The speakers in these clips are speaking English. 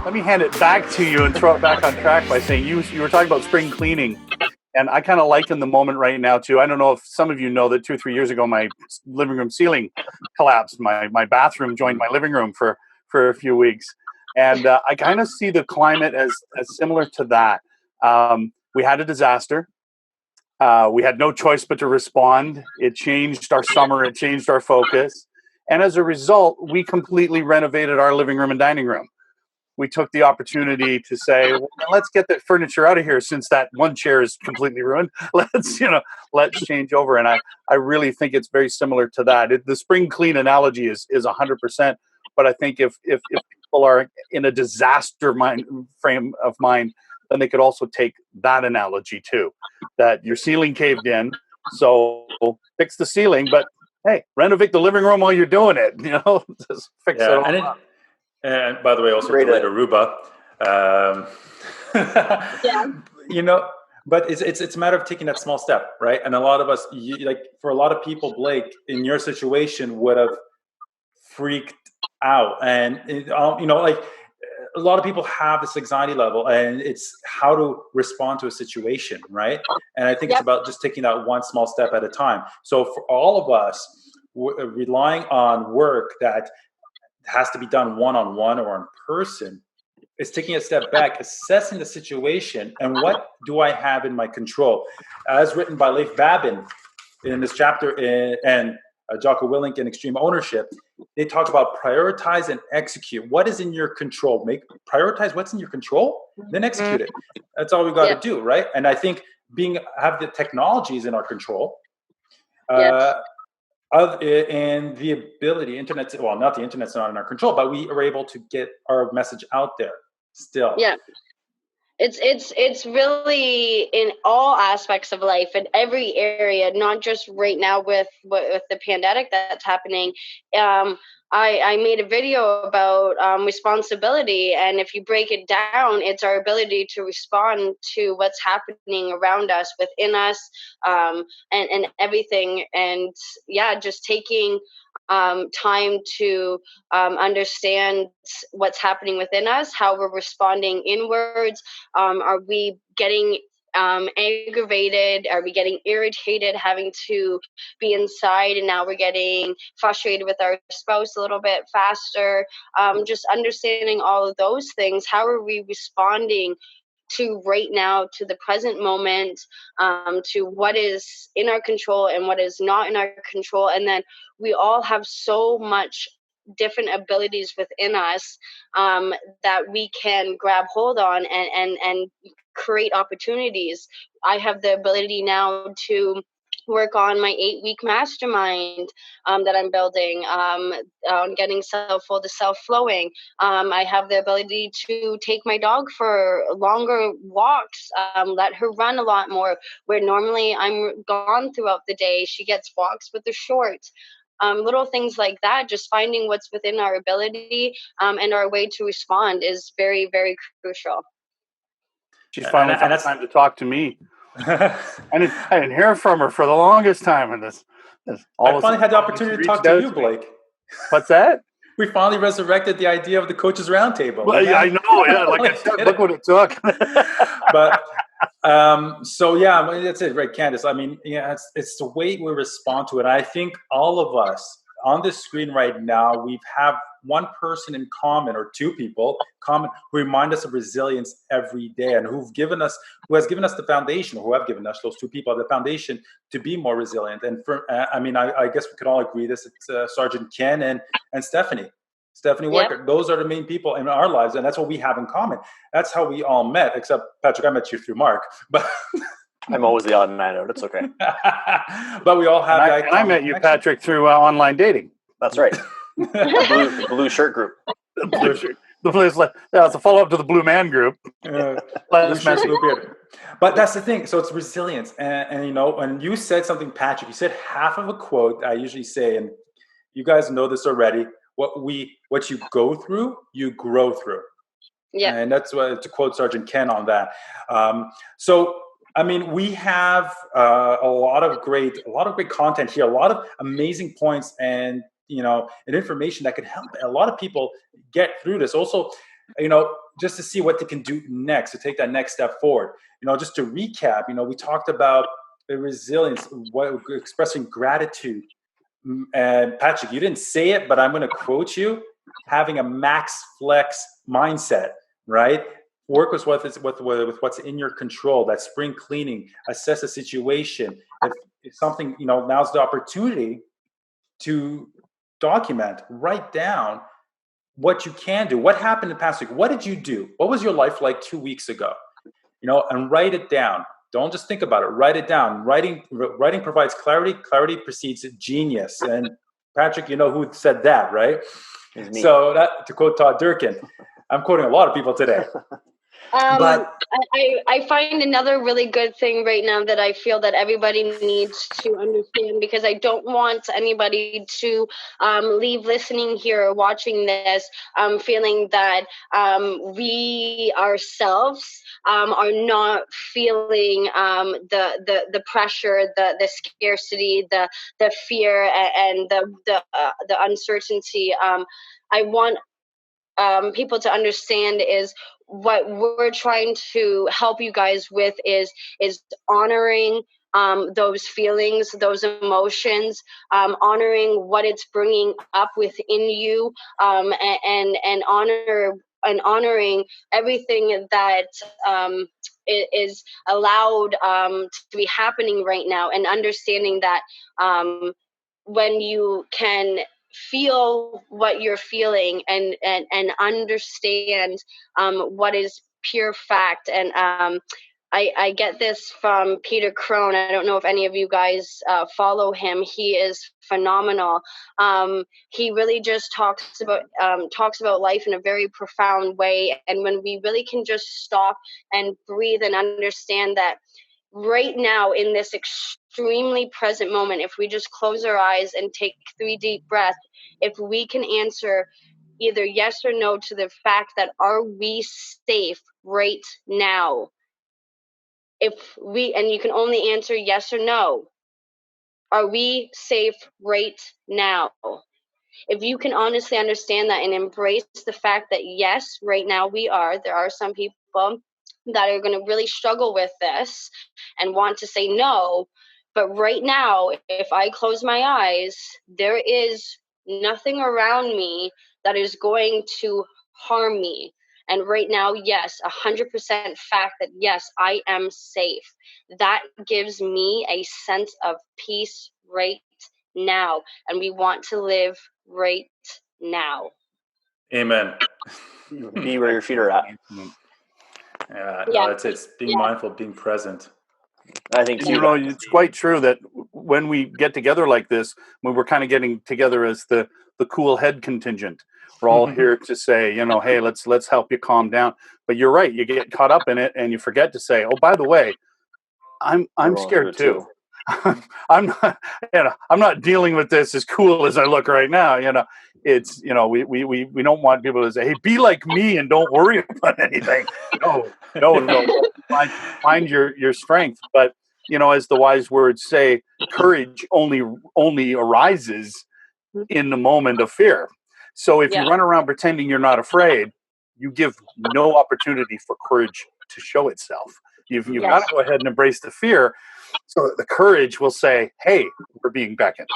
let me hand it back to you and throw it back on track by saying you were talking about spring cleaning. And I kind of liken the moment right now too. I don't know if some of you know that 2 or 3 years ago, my living room ceiling collapsed. My bathroom joined my living room for a few weeks. And I kind of see the climate as similar to that. We had a disaster. We had no choice but to respond. It changed our summer. It changed our focus. And as a result, we completely renovated our living room and dining room. We took the opportunity to say, well, let's get the furniture out of here since that one chair is completely ruined. Let's change over. And I really think it's very similar to that. The spring clean analogy is 100%. But I think if people are in a disaster frame of mind, then they could also take that analogy too, that your ceiling caved in. So fix the ceiling, but hey, renovate the living room while you're doing it. Just fix it all up. And by the way, also delayed Aruba. Yeah. But it's a matter of taking that small step, right? And a lot of us, for a lot of people, Blake, in your situation, would have freaked out. And a lot of people have this anxiety level, and it's how to respond to a situation, right? And I think it's about just taking that one small step at a time. So for all of us, relying on work that has to be done one-on-one or in person, is taking a step back, assessing the situation, and what do I have in my control? As written by Leif Babin in this chapter, and Jocko Willink in Extreme Ownership, they talk about prioritize and execute. What is in your control? Prioritize what's in your control, then execute it. That's all we got to do, right? And I think have the technologies in our control. And the ability, not the internet's not in our control, but we are able to get our message out there still. Yeah. It's really in all aspects of life, in every area, not just right now with the pandemic that's happening. I made a video about responsibility, and if you break it down, it's our ability to respond to what's happening around us, within us, and everything. And just taking time to understand what's happening within us, how we're responding inwards. Are we getting aggravated? Are we getting irritated having to be inside, and now we're getting frustrated with our spouse a little bit faster? Just understanding all of those things. How are we responding to right now, to the present moment, to what is in our control and what is not in our control? And then we all have so much different abilities within us that we can grab hold on and create opportunities. I have the ability now to work on my 8-week mastermind that I'm building, on getting full to self-flowing. I have the ability to take my dog for longer walks, let her run a lot more, where normally I'm gone throughout the day. She gets walks with the shorts. Little things like that, just finding what's within our ability and our way to respond is very, very crucial. She's finally found time to talk to me. I didn't hear from her for the longest time. And I finally had the opportunity to talk to you, Blake. What's that? We finally resurrected the idea of the coaches roundtable. Well, I know. Yeah, like I said, look what it took. But that's it, right, Candice? I mean, it's the way we respond to it. I think all of us on this screen right now, we have one person in common, or two people common, who remind us of resilience every day, and who has given us the foundation, who have given us, those two people, the foundation to be more resilient. And I guess we could all agree this. It's Sergeant Ken and Stephanie Weicker. Those are the main people in our lives, and that's what we have in common. That's how we all met, except Patrick, I met you through Mark, but I'm always the odd man out. It's okay. But we all have. And I met you, Patrick, through online dating. That's right. The blue shirt group. The blue shirt. It's a follow-up to the Blue Man Group. Blue beard. But that's the thing. So it's resilience, and and you said something, Patrick. You said half of a quote I usually say, and you guys know this already. What you go through, you grow through. Yeah, and that's what, to quote Sergeant Ken on that. So I mean, we have a lot of great content here, a lot of amazing points, and information that could help a lot of people get through this. Also, just to see what they can do next, to take that next step forward. Just to recap, we talked about the resilience, expressing gratitude. And Patrick, you didn't say it, but I'm going to quote you: having a max flex mindset, right? Work with what's in your control. That spring cleaning, assess the situation. If something, now's the opportunity to document, write down what you can do. What happened in the past week? What did you do? What was your life like 2 weeks ago? And write it down. Don't just think about it. Write it down. Writing provides clarity. Clarity precedes genius. And Patrick, you know who said that, right? So that, to quote Todd Durkin, I'm quoting a lot of people today. But I find another really good thing right now that I feel that everybody needs to understand, because I don't want anybody to leave listening here or watching this feeling that we ourselves are not feeling the pressure, the scarcity, the fear, and the uncertainty. I want people to understand is what we're trying to help you guys with is honoring those feelings, those emotions, honoring what it's bringing up within you, and honoring everything that is allowed to be happening right now, and understanding that when you can feel what you're feeling and understand what is pure fact. And I get this from Peter Crone. I don't know if any of you guys follow him. He is phenomenal. He really just talks about life in a very profound way. And when we really can just stop and breathe and understand that right now, in this extremely present moment, if we just close our eyes and take 3 deep breaths, if we can answer either yes or no to the fact that are we safe right now? And you can only answer yes or no. Are we safe right now? If you can honestly understand that and embrace the fact that yes, right now we are, there are some people that are going to really struggle with this and want to say no. But right now, if I close my eyes, there is nothing around me that is going to harm me. And right now, yes, 100% fact that yes, I am safe. That gives me a sense of peace right now. And we want to live right now. Amen. Be where your feet are at. It's being mindful, being present. I think it's quite true that when we get together like this, when we're kind of getting together as the cool head contingent, we're all here to say, hey, let's help you calm down. But you're right, you get caught up in it and you forget to say, oh, by the way, I'm scared too. I'm not dealing with this as cool as I look right now. It's we don't want people to say, hey, be like me and don't worry about anything. No. Find your strength. But as the wise words say, courage only arises in the moment of fear. So if you run around pretending you're not afraid, you give no opportunity for courage to show itself. You've got to go ahead and embrace the fear, so that the courage will say, hey, we're being beckoned.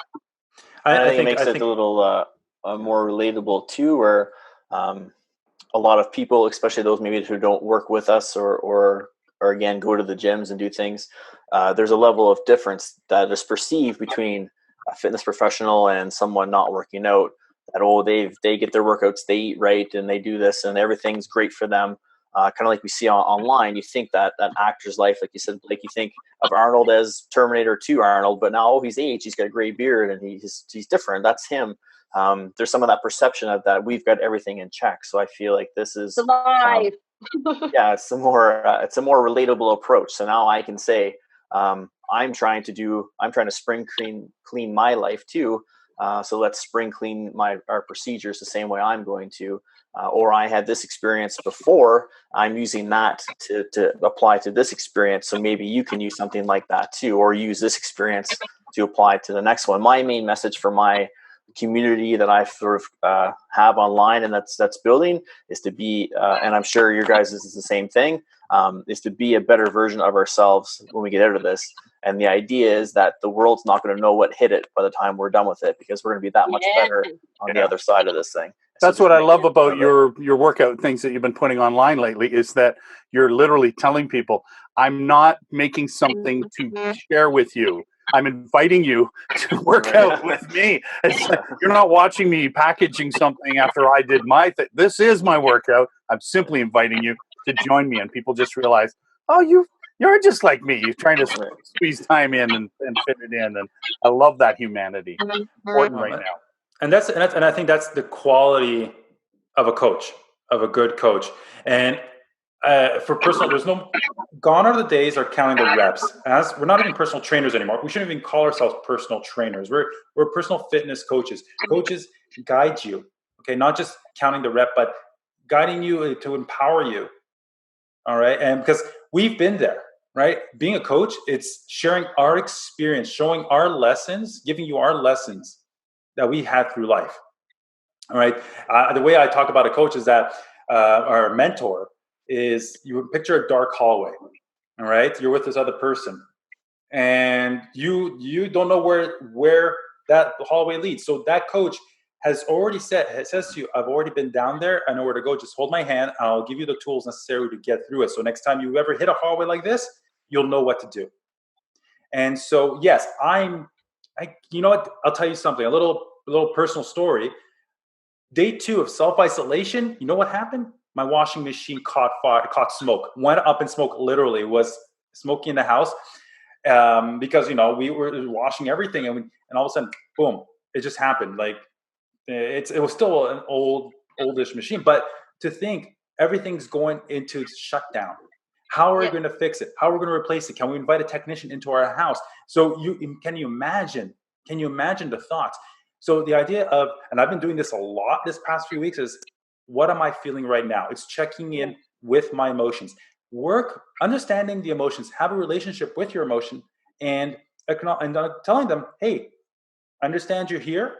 I think it makes it a little more relatable too, where a lot of people, especially those maybe who don't work with us or again go to the gyms and do things, there's a level of difference that is perceived between a fitness professional and someone not working out. That they get their workouts, they eat right, and they do this, and everything's great for them. Kind of like we see online, you think that actor's life, like you said, Blake, you think of Arnold as Terminator 2 Arnold, but now he's aged, he's got a gray beard, and he's different. That's him. There's some of that perception of that we've got everything in check. So I feel like this is it's a more relatable approach. So now I can say I'm trying to spring clean my life too. So let's spring clean our procedures the same way I'm going to. Or I had this experience before, I'm using that to apply to this experience. So maybe you can use something like that too, or use this experience to apply to the next one. My main message for my community that I sort of have online, and that's building, is to be, and I'm sure your guys is the same thing, is to be a better version of ourselves when we get out of this. And the idea is that the world's not going to know what hit it by the time we're done with it, because we're going to be that much better on the other side of this thing. That's what I love about your workout things that you've been putting online lately, is that you're literally telling people, I'm not making something to share with you. I'm inviting you to work out with me. It's like, you're not watching me packaging something after I did my thing. This is my workout. I'm simply inviting you to join me. And people just realize, oh, you're just like me. You're trying to squeeze time in and fit it in. And I love that humanity. Important right now. And I think that's the quality of a coach, of a good coach. And for personal, there's no, gone are the days of counting the reps. As we're not even personal trainers anymore. We shouldn't even call ourselves personal trainers. We're personal fitness coaches. Coaches guide you, okay? Not just counting the rep, but guiding you to empower you. All right, and because we've been there, right? Being a coach, it's sharing our experience, showing our lessons, giving you our lessons that we had through life. All right. The way I talk about a coach is that our mentor is, you would picture a dark hallway. All right. You're with this other person and you don't know where that hallway leads. So that coach has already says to you, I've already been down there. I know where to go. Just hold my hand. I'll give you the tools necessary to get through it. So next time you ever hit a hallway like this, you'll know what to do. And so, yes, you know what? I'll tell you something, a little personal story. Day 2 of self-isolation, you know what happened? My washing machine caught fire, caught smoke, went up in smoke, literally was smoky in the house, because, we were washing everything and all of a sudden, boom, it just happened. Like it was still an oldish machine, but to think everything's going into shutdown. How are we going to fix it? How are we going to replace it? Can we invite a technician into our house? So can you imagine the thoughts? So the idea of, and I've been doing this a lot this past few weeks, is what am I feeling right now? It's checking in with my emotions. Understanding the emotions, have a relationship with your emotion, and telling them, hey, I understand you're here.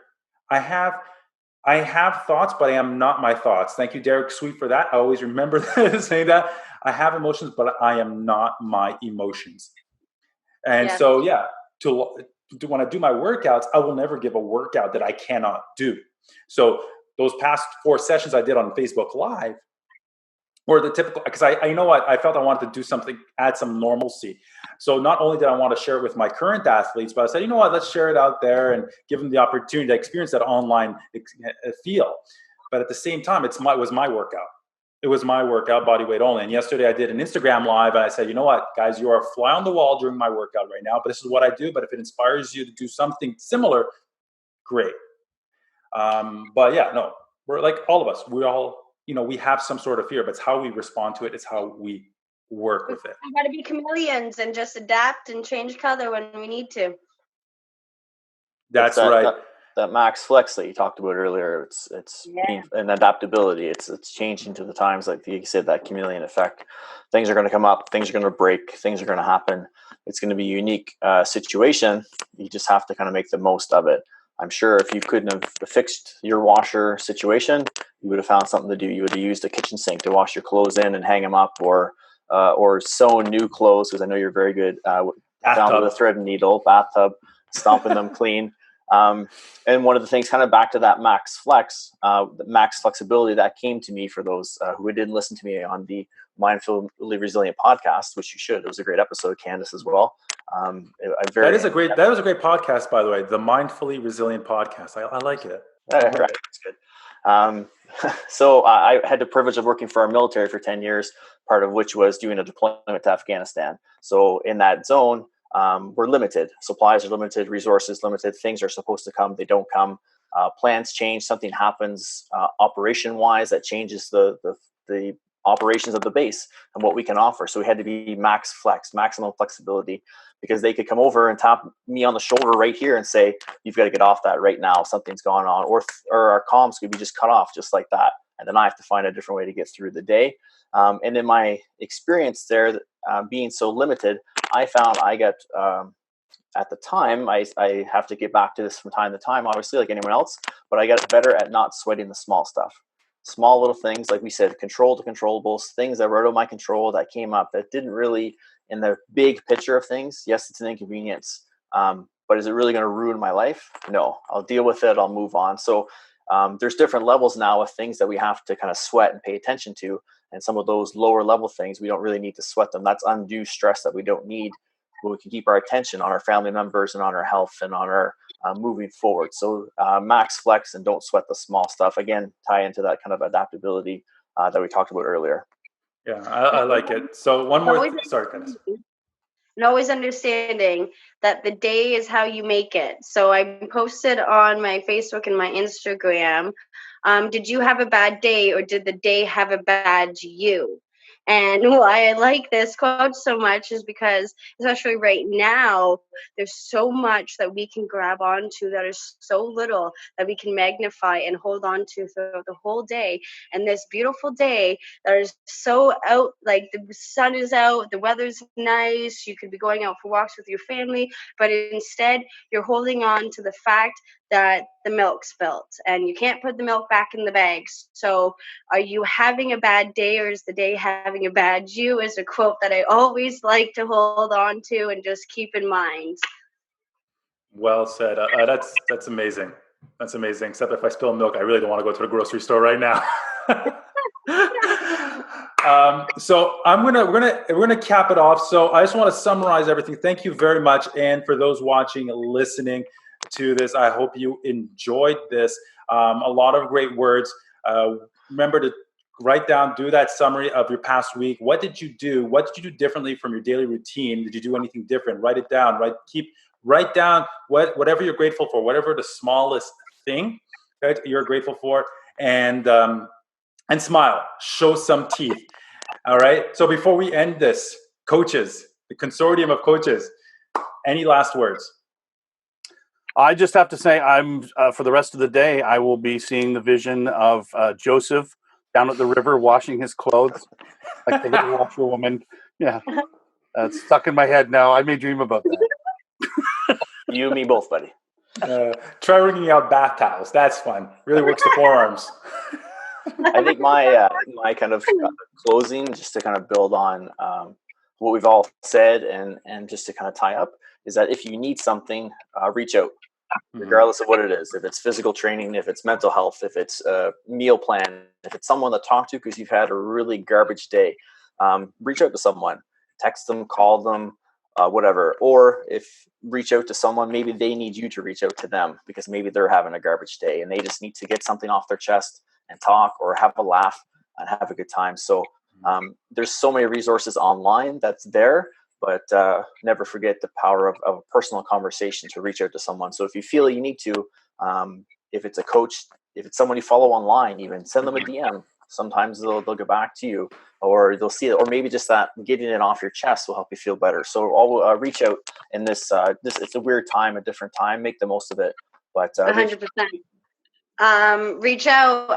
I have thoughts, but I am not my thoughts. Thank you, Derek Sweet, for that. I always remember saying that. I have emotions, but I am not my emotions. And so, when I do my workouts, I will never give a workout that I cannot do. So those past 4 sessions I did on Facebook Live were the typical, because I know what, I felt I wanted to do something, add some normalcy. So not only did I want to share it with my current athletes, but I said, you know what, let's share it out there and give them the opportunity to experience that online feel. But at the same time, it was my workout. It was my workout, body weight only. And yesterday I did an Instagram live and I said, you know what, guys, you are a fly on the wall during my workout right now, but this is what I do. But if it inspires you to do something similar, great. But yeah, no, we're like all of us. We all, we have some sort of fear, but it's how we respond to it. It's how we work with it. We got to be chameleons and just adapt and change color when we need to. That's right. That max flex that you talked about earlier, it's an adaptability. It's changing to the times, like you said, that chameleon effect. Things are going to come up, things are going to break, things are going to happen. It's going to be a unique situation. You just have to kind of make the most of it. I'm sure if you couldn't have fixed your washer situation, you would have found something to do. You would have used a kitchen sink to wash your clothes in and hang them up, or sew new clothes, because I know you're very good down with a thread and needle, bathtub, stomping them clean. And one of the things, kind of back to that max flexibility that came to me for those who didn't listen to me on the Mindfully Resilient podcast, which you should. It was a great episode, Candice, as well. That was a great podcast, by the way, the Mindfully Resilient podcast. I like it. Right, that's good. So I had the privilege of working for our military for 10 years, part of which was doing a deployment to Afghanistan. So in that zone, we're limited. Supplies are limited, resources limited, things are supposed to come, they don't come. Plans change, something happens operation-wise that changes the operations of the base and what we can offer. So we had to be maximum flexibility, because they could come over and tap me on the shoulder right here and say, you've got to get off that right now, something's going on, or our comms could be just cut off just like that. And then I have to find a different way to get through the day. And in my experience there, being so limited, I found I got at the time, I have to get back to this from time to time, obviously, like anyone else, but I got better at not sweating the small stuff. Small little things, like we said, control the controllables, things that were out of my control that came up that didn't really, in the big picture of things, yes, it's an inconvenience. But is it really going to ruin my life? No, I'll deal with it. I'll move on. So there's different levels now of things that we have to kind of sweat and pay attention to. And some of those lower level things, we don't really need to sweat them. That's undue stress that we don't need. But we can keep our attention on our family members and on our health and on our moving forward. So max flex and don't sweat the small stuff. Again, tie into that kind of adaptability that we talked about earlier. Yeah, I like it. So one more, sorry, Candice. And always understanding that the day is how you make it. So I posted on my Facebook and my Instagram, did you have a bad day or did the day have a bad you? And why I like this quote so much is because, especially right now, there's so much that we can grab onto that is so little that we can magnify and hold on to throughout the whole day. And this beautiful day that is so out, like the sun is out, the weather's nice, you could be going out for walks with your family, but instead you're holding on to the fact that the milk spilt and you can't put the milk back in the bags. So are you having a bad day or is the day having a bad you, is a quote that I always like to hold on to and just keep in mind. Well said. That's amazing. That's amazing. Except if I spill milk, I really don't want to go to the grocery store right now. So we're gonna cap it off. So I just want to summarize everything. Thank you very much, and for those watching, listening to this, I hope you enjoyed this. A lot of great words. Remember to write down, do that summary of your past week. What did you do? What did you do differently from your daily routine? Did you do anything different? Write it down. Write down whatever you're grateful for, whatever the smallest thing that you're grateful for, and smile. Show some teeth. All right. So before we end this, coaches, the consortium of coaches, any last words? I just have to say, I'm for the rest of the day, I will be seeing the vision of Joseph down at the river washing his clothes, like the little washerwoman. Yeah, it's stuck in my head now. I may dream about that. You and me both, buddy. Try wringing out bath towels. That's fun. Really works the forearms. I think my kind of closing, just to kind of build on what we've all said and just to kind of tie up, is that if you need something, reach out, regardless of what it is. If it's physical training, if it's mental health, if it's a meal plan, if it's someone to talk to because you've had a really garbage day, reach out to someone, text them, call them, whatever. Or if reach out to someone, maybe they need you to reach out to them because maybe they're having a garbage day and they just need to get something off their chest and talk or have a laugh and have a good time. So there's so many resources online that's there, but never forget the power of a personal conversation to reach out to someone. So if you feel you need to, if it's a coach, if it's someone you follow online, even send them a DM. Sometimes they'll get back to you, or they'll see it, or maybe just that getting it off your chest will help you feel better. So I'll reach out in this it's a weird time, a different time, make the most of it. But 100%. Reach out.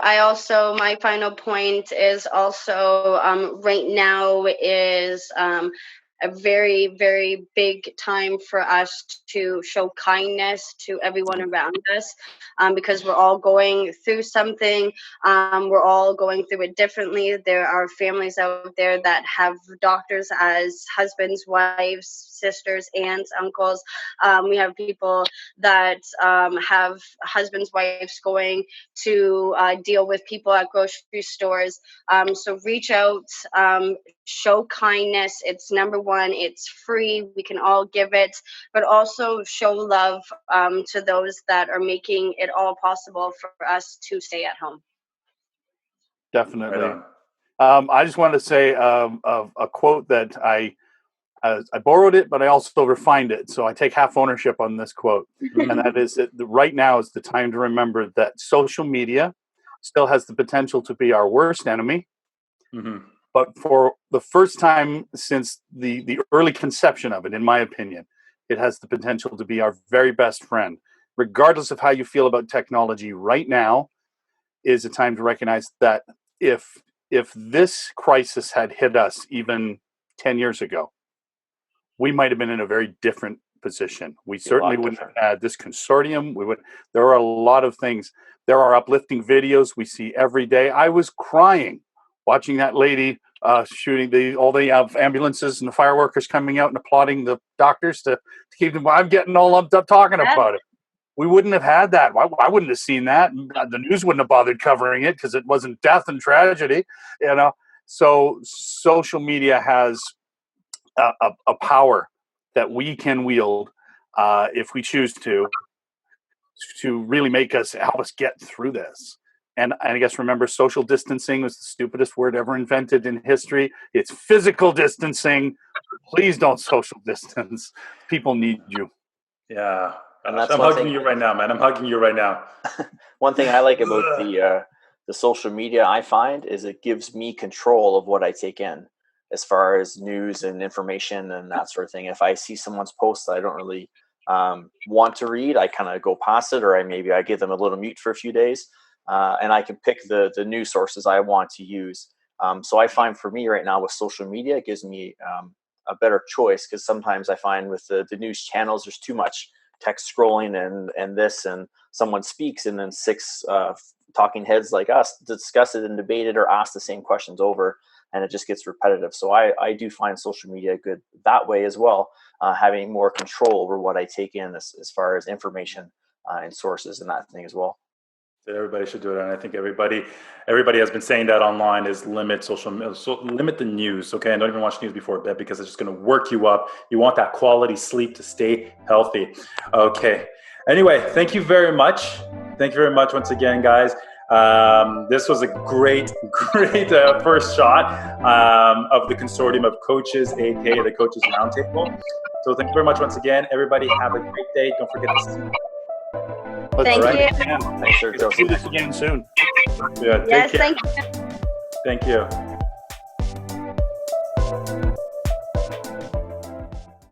My final point is also right now is a very, very big time for us to show kindness to everyone around us because we're all going through something. We're all going through it differently. There are families out there that have doctors as husbands, wives, sisters, aunts, uncles. We have people that have husbands, wives going to deal with people at grocery stores. So reach out, show kindness. It's number one. It's free. We can all give it, but also show love to those that are making it all possible for us to stay at home. Definitely. Right. I just wanted to say a quote that I borrowed it, but I also refined it. So I take half ownership on this quote. And that is that right now is the time to remember that social media still has the potential to be our worst enemy. Mm-hmm. But for the first time since the early conception of it, in my opinion, it has the potential to be our very best friend. Regardless of how you feel about technology right now, is a time to recognize that if this crisis had hit us even 10 years ago, we might have been in a very different position. We certainly wouldn't have had this consortium. There are a lot of things. There are uplifting videos we see every day. I was crying watching that lady shooting all the ambulances and the fire workers coming out and applauding the doctors to keep them. I'm getting all lumped up talking about it. We wouldn't have had that. I wouldn't have seen that. The news wouldn't have bothered covering it because it wasn't death and tragedy, you know. So social media has a power that we can wield if we choose to really help us get through this. And I guess, remember, social distancing was the stupidest word ever invented in history. It's physical distancing. Please don't social distance. People need you. Yeah. And I'm hugging you right now, man. I'm hugging you right now. One thing I like about the social media, I find, is it gives me control of what I take in as far as news and information and that sort of thing. If I see someone's post that I don't really want to read, I kind of go past it, or I give them a little mute for a few days. And I can pick the news sources I want to use. So I find for me right now with social media, it gives me a better choice, because sometimes I find with the news channels, there's too much text scrolling and someone speaks and then six talking heads like us discuss it and debate it or ask the same questions over, and it just gets repetitive. So I do find social media good that way as well, having more control over what I take in as far as information and sources and that thing as well. Everybody should do it, and I think everybody has been saying that online is limit the news. Okay, and don't even watch news before bed, because it's just going to work you up. You want that quality sleep to stay healthy. Okay. Anyway, thank you very much. Thank you very much once again, guys. This was a great first shot of the consortium of coaches, aka the Coaches Roundtable. So thank you very much once again. Everybody have a great day. Don't forget to Thank you. Thanks, sir. We'll do this again soon. Yeah, yes, thank you. Thank you.